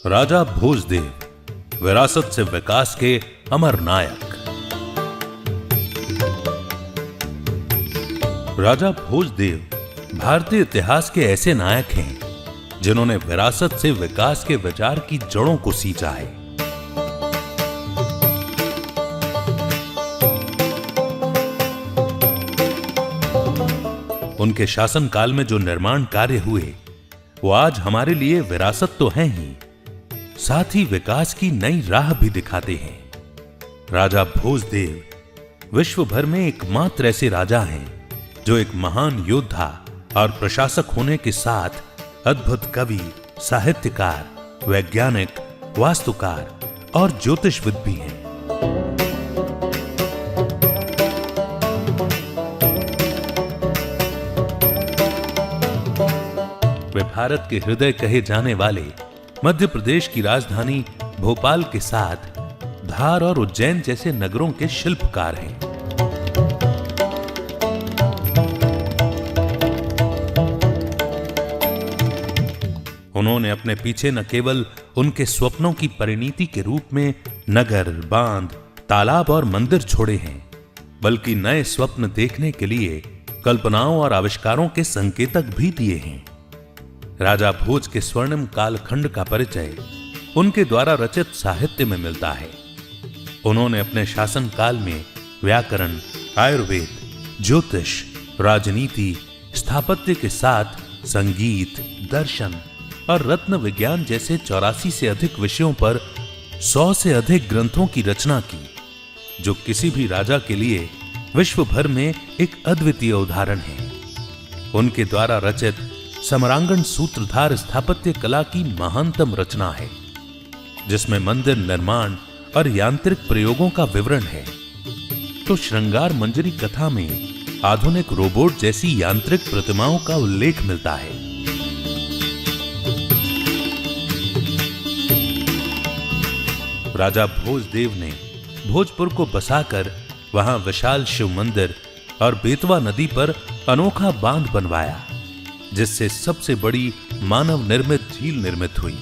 राजा भोजदेव, विरासत से विकास के अमर नायक। राजा भोजदेव भारतीय इतिहास के ऐसे नायक हैं जिन्होंने विरासत से विकास के विचार की जड़ों को सींचा है। उनके शासनकाल में जो निर्माण कार्य हुए वो आज हमारे लिए विरासत तो हैं ही, साथ ही विकास की नई राह भी दिखाते हैं। राजा भोजदेव विश्व भर में एकमात्र ऐसे राजा हैं जो एक महान योद्धा और प्रशासक होने के साथ अद्भुत कवि, साहित्यकार, वैज्ञानिक, वास्तुकार और ज्योतिषविद भी हैं। वे भारत के हृदय कहे जाने वाले मध्य प्रदेश की राजधानी भोपाल के साथ धार और उज्जैन जैसे नगरों के शिल्पकार हैं। उन्होंने अपने पीछे न केवल उनके स्वप्नों की परिणति के रूप में नगर, बांध, तालाब और मंदिर छोड़े हैं, बल्कि नए स्वप्न देखने के लिए कल्पनाओं और आविष्कारों के संकेतक भी दिए हैं। राजा भोज के स्वर्णिम कालखंड का परिचय उनके द्वारा रचित साहित्य में मिलता है। उन्होंने अपने शासन काल में व्याकरण, आयुर्वेद, ज्योतिष, राजनीति, स्थापत्य के साथ संगीत, दर्शन और रत्न विज्ञान जैसे 84 से अधिक विषयों पर 100 से अधिक ग्रंथों की रचना की, जो किसी भी राजा के लिए विश्व भर में एक अद्वितीय उदाहरण है। उनके द्वारा रचित समरांगण सूत्रधार स्थापत्य कला की महानतम रचना है, जिसमें मंदिर निर्माण और यांत्रिक प्रयोगों का विवरण है, तो श्रृंगार मंजरी कथा में आधुनिक रोबोट जैसी यांत्रिक प्रतिमाओं का उल्लेख मिलता है। राजा भोजदेव ने भोजपुर को बसाकर वहां विशाल शिव मंदिर और बेतवा नदी पर अनोखा बांध बनवाया, जिससे सबसे बड़ी मानव निर्मित झील निर्मित हुई।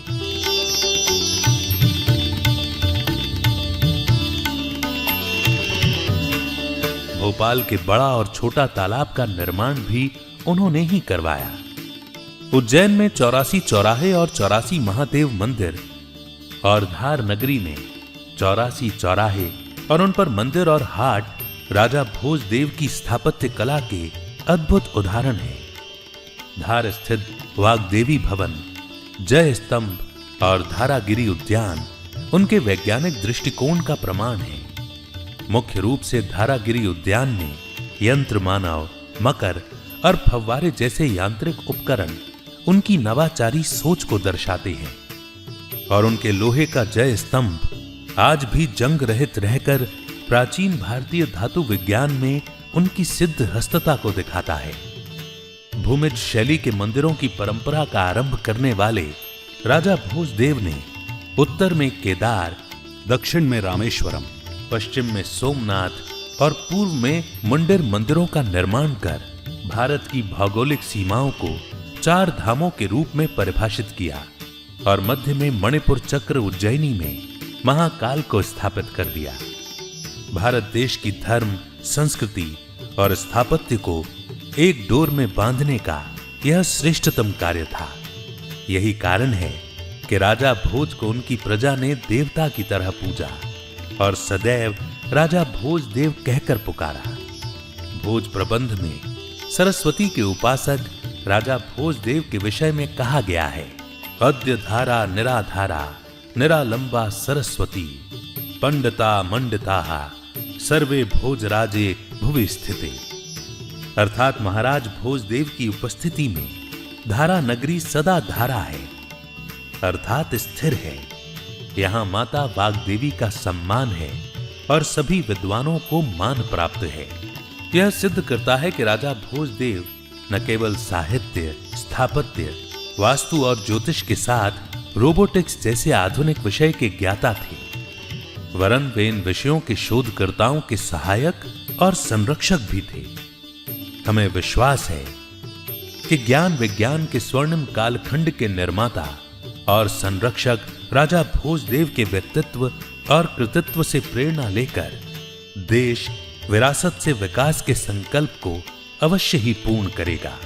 भोपाल के बड़ा और छोटा तालाब का निर्माण भी उन्होंने ही करवाया। उज्जैन में 84 चौराहे और 84 महादेव मंदिर और धार नगरी में 84 चौराहे और उन पर मंदिर और हाट राजा भोजदेव की स्थापत्य कला के अद्भुत उदाहरण हैं। धार स्थित वाग्देवी भवन, जय स्तंभ और धारागिरी उद्यान उनके वैज्ञानिक दृष्टिकोण का प्रमाण है। मुख्य रूप से धारागिरी उद्यान में यंत्र मानव, मकर और फव्वारे जैसे यांत्रिक उपकरण उनकी नवाचारी सोच को दर्शाते हैं, और उनके लोहे का जय स्तंभ आज भी जंग रहित रहकर प्राचीन भारतीय धातु विज्ञान में उनकी सिद्ध हस्तता को दिखाता है। भूमिज शैली के मंदिरों की परंपरा का आरंभ करने वाले राजा भोजदेव ने उत्तर में केदार, दक्षिण में रामेश्वरम, पश्चिम में सोमनाथ और पूर्व में मुंडेर मंदिरों का निर्माण कर भारत की भौगोलिक सीमाओं को 4 धामों के रूप में परिभाषित किया और मध्य में मणिपुर चक्र उज्जैनी में महाकाल को स्थापित कर दिया। भारत देश की धर्म, संस्कृति और स्थापत्य को एक डोर में बांधने का यह श्रेष्ठतम कार्य था। यही कारण है कि राजा भोज को उनकी प्रजा ने देवता की तरह पूजा और सदैव राजा भोजदेव कहकर पुकारा। भोज प्रबंध में सरस्वती के उपासक राजा भोजदेव के विषय में कहा गया है, अद्य धारा निराधारा निरालंबा सरस्वती पंडिता मंडिताः सर्वे भोजराजे भुवि स्थिते। अर्थात महाराज भोजदेव की उपस्थिति में धारा नगरी सदा धारा है, अर्थात स्थिर है। यहां माता वाग्देवी का सम्मान है और सभी विद्वानों को मान प्राप्त है। यह सिद्ध करता है कि राजा भोजदेव न केवल साहित्य, स्थापत्य, वास्तु और ज्योतिष के साथ रोबोटिक्स जैसे आधुनिक विषय के ज्ञाता थे, वरन वे इन विषयों के शोधकर्ताओं के सहायक और संरक्षक भी थे। हमें विश्वास है कि ज्ञान विज्ञान के स्वर्णिम कालखंड के निर्माता और संरक्षक राजा भोजदेव के व्यक्तित्व और कृतित्व से प्रेरणा लेकर देश विरासत से विकास के संकल्प को अवश्य ही पूर्ण करेगा।